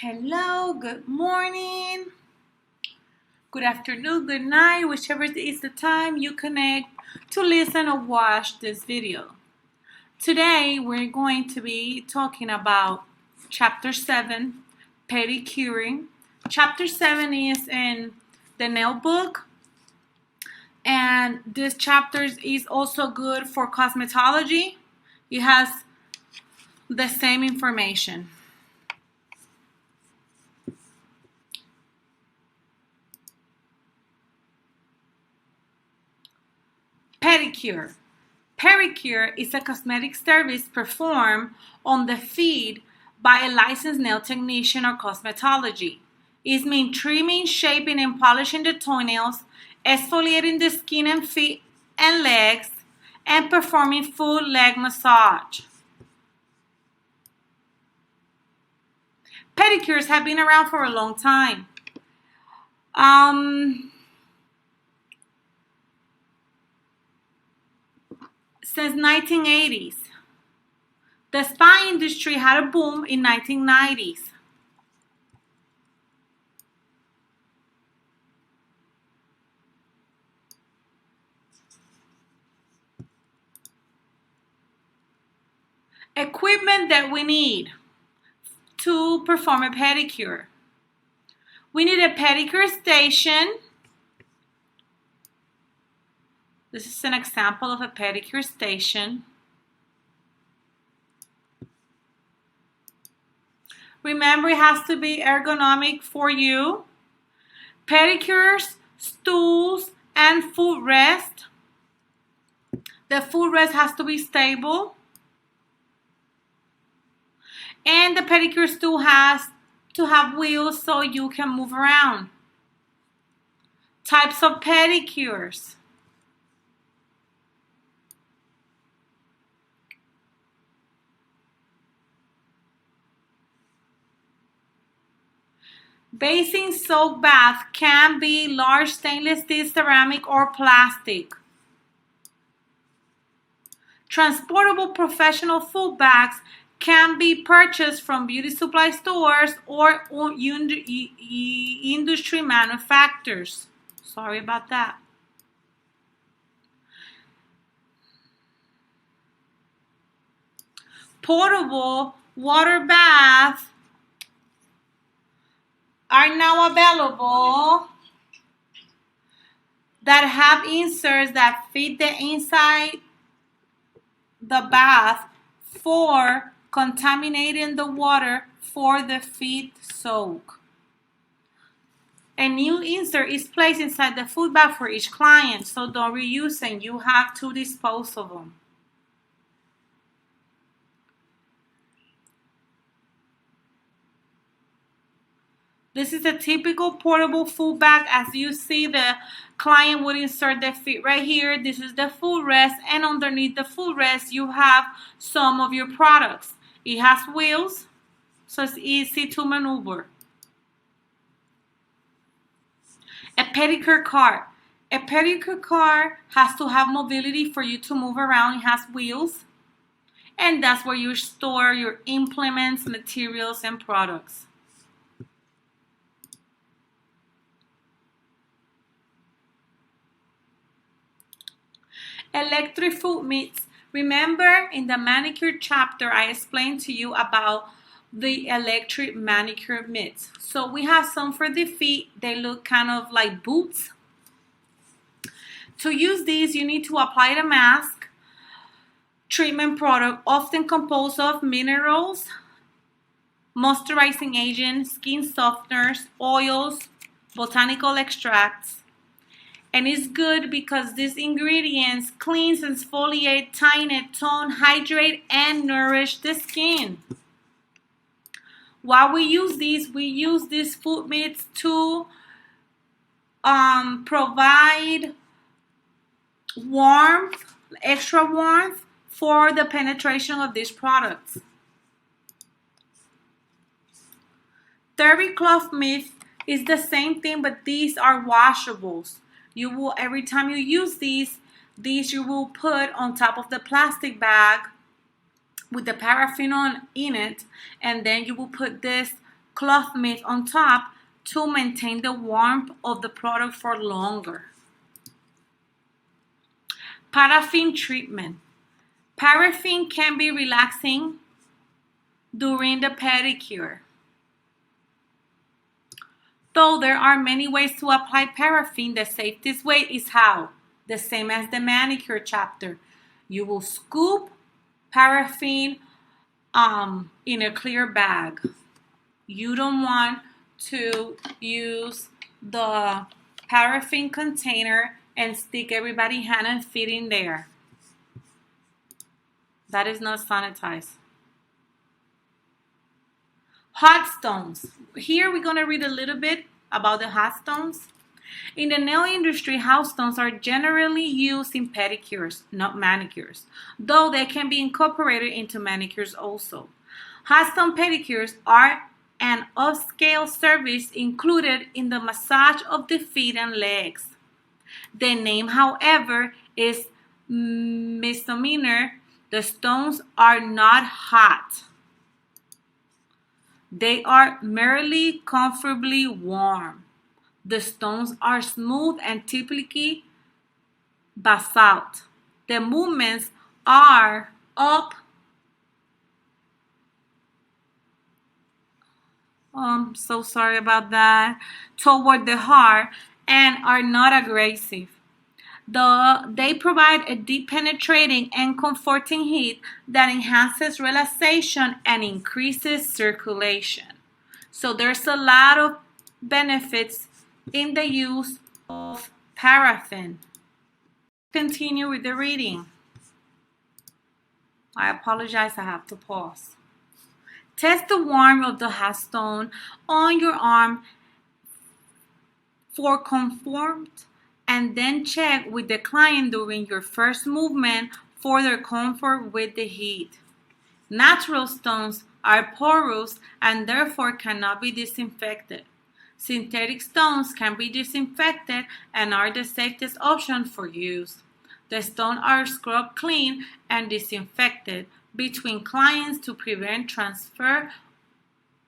Hello, good morning, good afternoon, good night, whichever is the time you connect to listen or watch this video. Today we're going to be talking about Chapter 7, Pedicuring. Chapter 7 is in the nail book, and this chapter is also good for cosmetology. It has the same information. Pedicure. Pedicure is a cosmetic service performed on the feet by a licensed nail technician or cosmetology. It means trimming, shaping, and polishing the toenails, exfoliating the skin and feet and legs, and performing full leg massage. Pedicures have been around for a long time. Since 1980s. The spa industry had a boom in 1990s. Equipment that we need to perform a pedicure. We need a pedicure station. This is an example of a pedicure station. Remember, it has to be ergonomic for you. Pedicures, stools, and footrest. The footrest has to be stable. And the pedicure stool has to have wheels so you can move around. Types of pedicures. Basin soak bath can be large stainless steel, ceramic, or plastic. Transportable professional food bags can be purchased from beauty supply stores or industry manufacturers. Sorry about that. Portable water baths are now available that have inserts that fit the inside the bath for contaminating the water for the feet soak. A new insert is placed inside the food bath for each client, so don't reuse them. You have to dispose of them. This is a typical portable food bag. As you see, the client would insert their feet right here. This is the footrest, and underneath the footrest, you have some of your products. It has wheels, so it's easy to maneuver. A pedicure cart. A pedicure cart has to have mobility for you to move around. It has wheels, and that's where you store your implements, materials, and products. Electric foot mitts. Remember in the manicure chapter I explained to you about the electric manicure mitts. So we have some for the feet. They look kind of like boots. To use these, you need to apply the mask treatment product, often composed of minerals, moisturizing agents, skin softeners, oils, botanical extracts. And it's good because these ingredients cleanse, exfoliate, tighten, tone, hydrate, and nourish the skin. While we use these foot mitts to provide warmth, extra warmth for the penetration of these products. Terry cloth mitts is the same thing, but these are washables. You will, every time you use these you will put on top of the plastic bag with the paraffin in it, and then you will put this cloth mist on top to maintain the warmth of the product for longer. Paraffin treatment. Paraffin can be relaxing during the pedicure. Though there are many ways to apply paraffin, the safest way is how? The same as the manicure chapter. You will scoop paraffin in a clear bag. You don't want to use the paraffin container and stick everybody's hand and feet in there. That is not sanitized. Hot stones. Here we're going to read a little bit about the hot stones. In the nail industry, hot stones are generally used in pedicures, not manicures, though they can be incorporated into manicures also. Hot stone pedicures are an upscale service included in the massage of the feet and legs. The name, however, is misnomer. The stones are not hot. They are merely comfortably warm. The stones are smooth and typically basalt. The movements are up, so sorry about that, toward the heart and are not aggressive. They provide a deep penetrating and comforting heat that enhances relaxation and increases circulation. So there's a lot of benefits in the use of paraffin. Continue with the reading. I apologize, I have to pause. Test the warmth of the hot stone on your arm for comfort, and then check with the client during your first movement for their comfort with the heat. Natural stones are porous and therefore cannot be disinfected. Synthetic stones can be disinfected and are the safest option for use. The stones are scrubbed clean and disinfected between clients to prevent transfer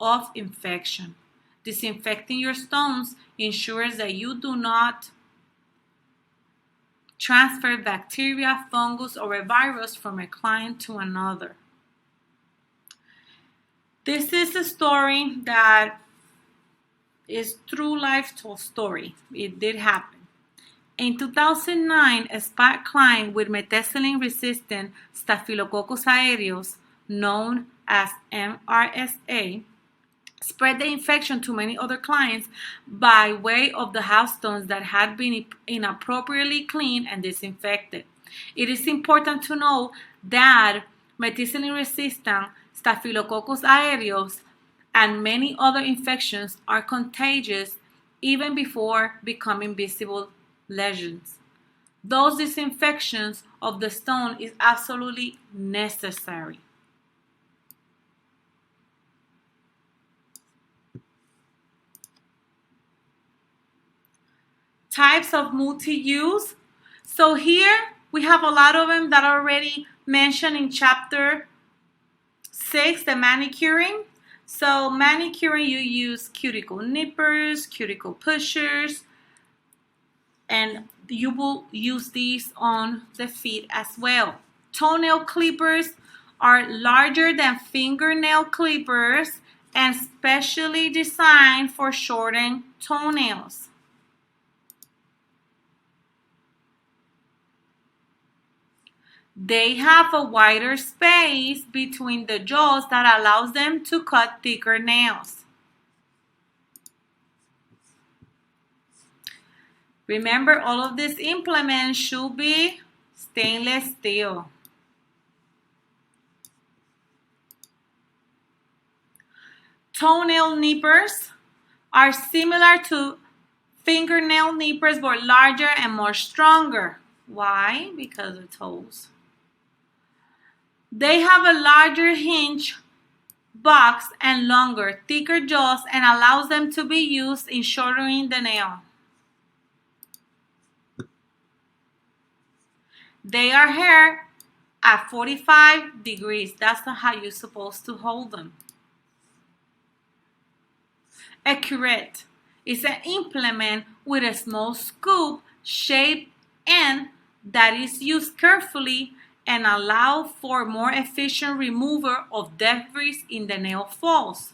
of infection. Disinfecting your stones ensures that you do not transfer bacteria, fungus, or a virus from a client to another. This is a story that is true life story. It did happen. In 2009, a spa client with methicillin-resistant Staphylococcus aureus, known as MRSA, spread the infection to many other clients by way of the house stones that had been inappropriately cleaned and disinfected. It is important to know that methicillin-resistant Staphylococcus aureus and many other infections are contagious even before becoming visible lesions. Those disinfections of the stone is absolutely necessary. Types of multi-use. So here we have a lot of them that are already mentioned in chapter 6, the manicuring. So manicuring, you use cuticle nippers, cuticle pushers, and you will use these on the feet as well. Toenail clippers are larger than fingernail clippers and specially designed for shortened toenails. They have a wider space between the jaws that allows them to cut thicker nails. Remember, all of these implements should be stainless steel. Toenail nippers are similar to fingernail nippers but larger and more stronger. Why? Because of toes. They have a larger hinge box and longer, thicker jaws and allows them to be used in shortening the nail. They are held at 45 degrees. That's how you're supposed to hold them. A curette is an implement with a small scoop, shaped end that is used carefully and allow for more efficient removal of debris in the nail folds.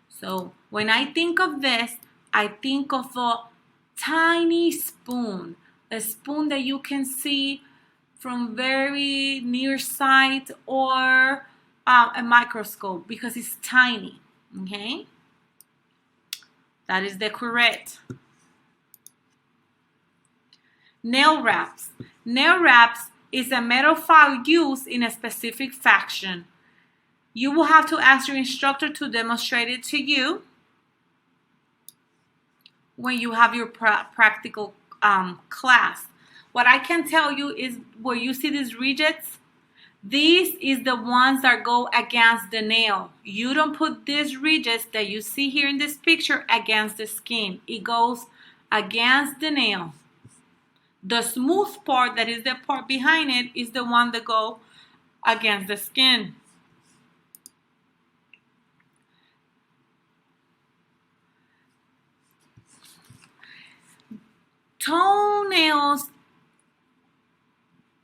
So when I think of this, I think of a tiny spoon, a spoon that you can see from very near sight, or a microscope, because it's tiny. Okay, that is the curette. Nail wraps. Nail wraps is a metal file used in a specific fashion. You will have to ask your instructor to demonstrate it to you when you have your practical class. What I can tell you is, where you see these ridges, these is the ones that go against the nail. You don't put these ridges that you see here in this picture against the skin. It goes against the nail. The smooth part, that is the part behind it, is the one that go against the skin. Toenails,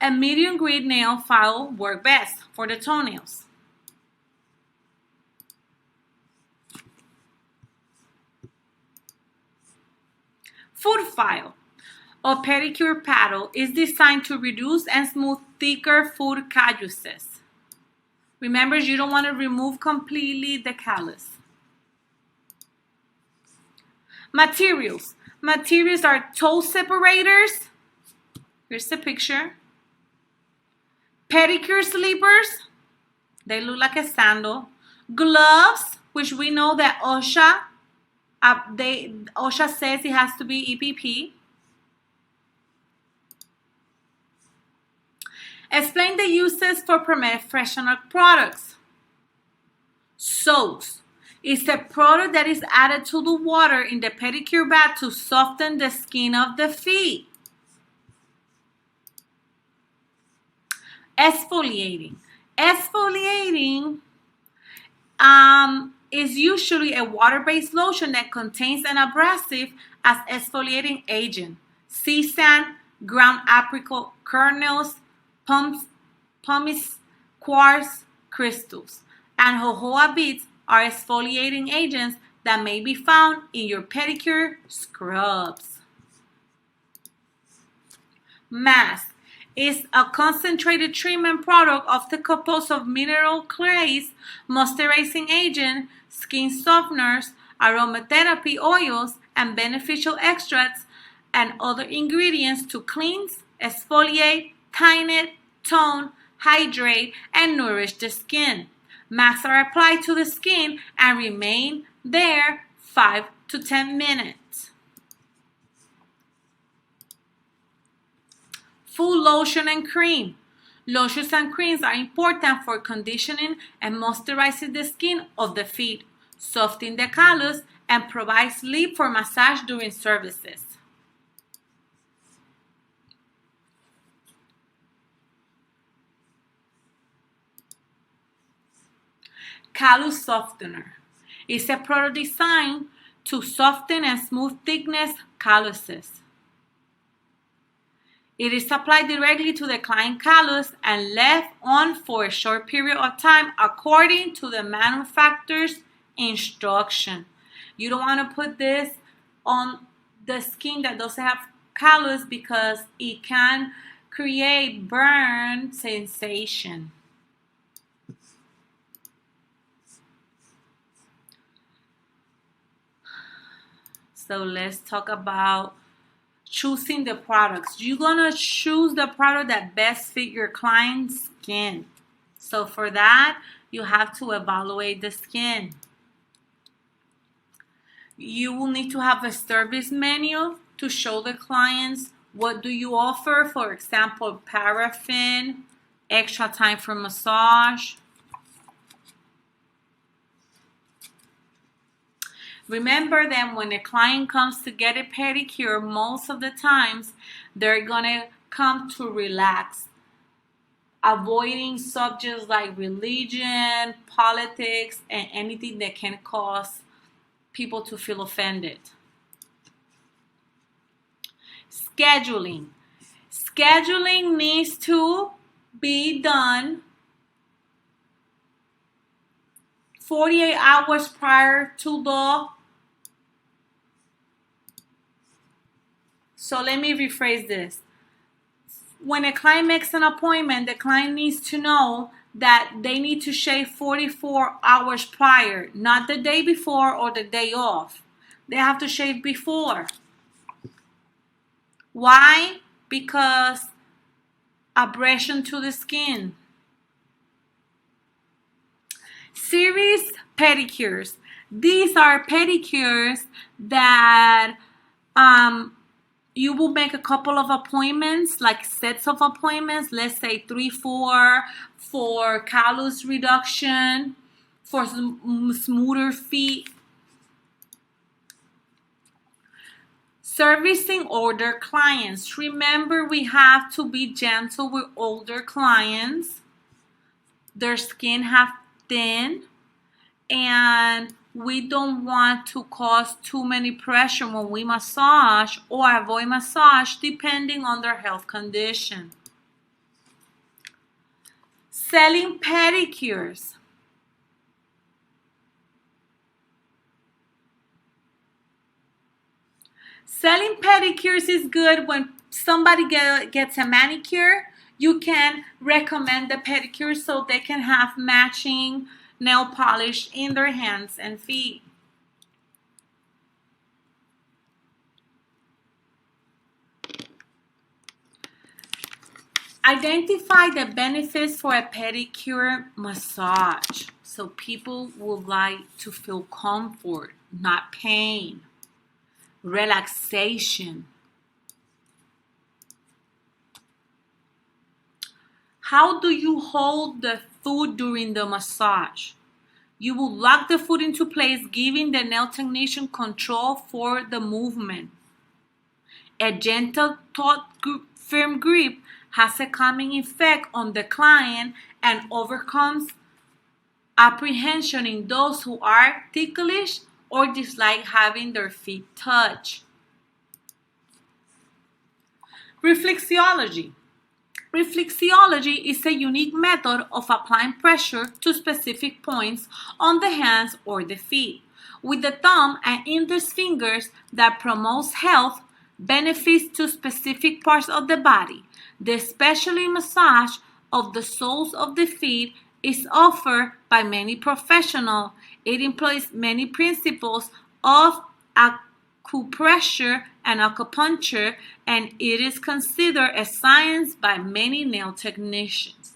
a medium grit nail file work best for the toenails. Foot file or pedicure paddle is designed to reduce and smooth thicker foot calluses. Remember, you don't want to remove completely the callus. Materials. Materials are toe separators. Here's the picture. Pedicure slippers. They look like a sandal. Gloves, which we know that OSHA says it has to be EPP. Explain the uses for professional products. Soaks is a product that is added to the water in the pedicure bath to soften the skin of the feet. Exfoliating. Exfoliating is usually a water-based lotion that contains an abrasive as exfoliating agent. Sea sand, ground apricot kernels, pumice, quartz crystals, and jojoba beads are exfoliating agents that may be found in your pedicure scrubs. Mask is a concentrated treatment product often composed of mineral clays, moisturizing agent, skin softeners, aromatherapy oils, and beneficial extracts and other ingredients to cleanse, exfoliate, tighten, tone, hydrate, and nourish the skin. Masks are applied to the skin and remain there 5 to 10 minutes. Full lotion and cream. Lotions and creams are important for conditioning and moisturizing the skin of the feet, softening the callus, and provide sleep for massage during services. Callus softener is a product designed to soften and smooth thickness calluses. It is applied directly to the client callus and left on for a short period of time according to the manufacturer's instruction. You don't want to put this on the skin that doesn't have callus because it can create burn sensation. So let's talk about choosing the products. You're going to choose the product that best fit your client's skin. So for that, you have to evaluate the skin. You will need to have a service menu to show the clients what do you offer. For example, paraffin, extra time for massage. Remember that when a client comes to get a pedicure, most of the times they're going to come to relax, avoiding subjects like religion, politics, and anything that can cause people to feel offended. Scheduling. Scheduling needs to be done 48 hours prior to the. So let me rephrase this. When a client makes an appointment, the client needs to know that they need to shave 44 hours prior, not the day before or the day off. They have to shave before. Why? Because abrasion to the skin. Series pedicures. These are pedicures that you will make a couple of appointments, like sets of appointments, let's say 3, 4, for callus reduction, for smoother feet. Servicing older clients. Remember, we have to be gentle with older clients. Their skin have thin, and we don't want to cause too many pressure when we massage or avoid massage depending on their health condition. Selling pedicures. Selling pedicures is good when somebody gets a manicure. You can recommend the pedicure so they can have matching nail polish in their hands and feet. Identify the benefits for a pedicure massage. So people would like to feel comfort, not pain. Relaxation. How do you hold the foot during the massage? You will lock the foot into place, giving the nail technician control for the movement. A gentle, taut, firm grip has a calming effect on the client and overcomes apprehension in those who are ticklish or dislike having their feet touch. Reflexology. Reflexology is a unique method of applying pressure to specific points on the hands or the feet with the thumb and index fingers that promotes health benefits to specific parts of the body. The specialty massage of the soles of the feet is offered by many professionals. It employs many principles of acupressure and acupuncture, and it is considered a science by many nail technicians.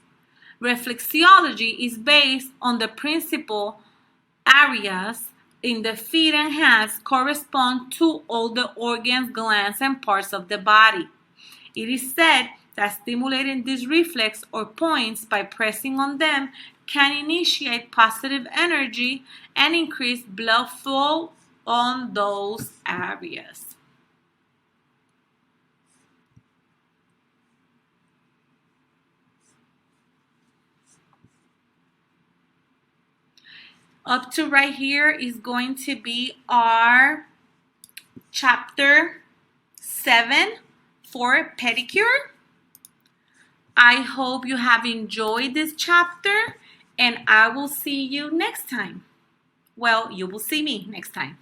Reflexology is based on the principle areas in the feet and hands correspond to all the organs, glands, and parts of the body. It is said that stimulating these reflex or points by pressing on them can initiate positive energy and increase blood flow on those areas. Up to right here is going to be our chapter 7 for pedicure. I hope you have enjoyed this chapter, and I will see you next time. Well, you will see me next time.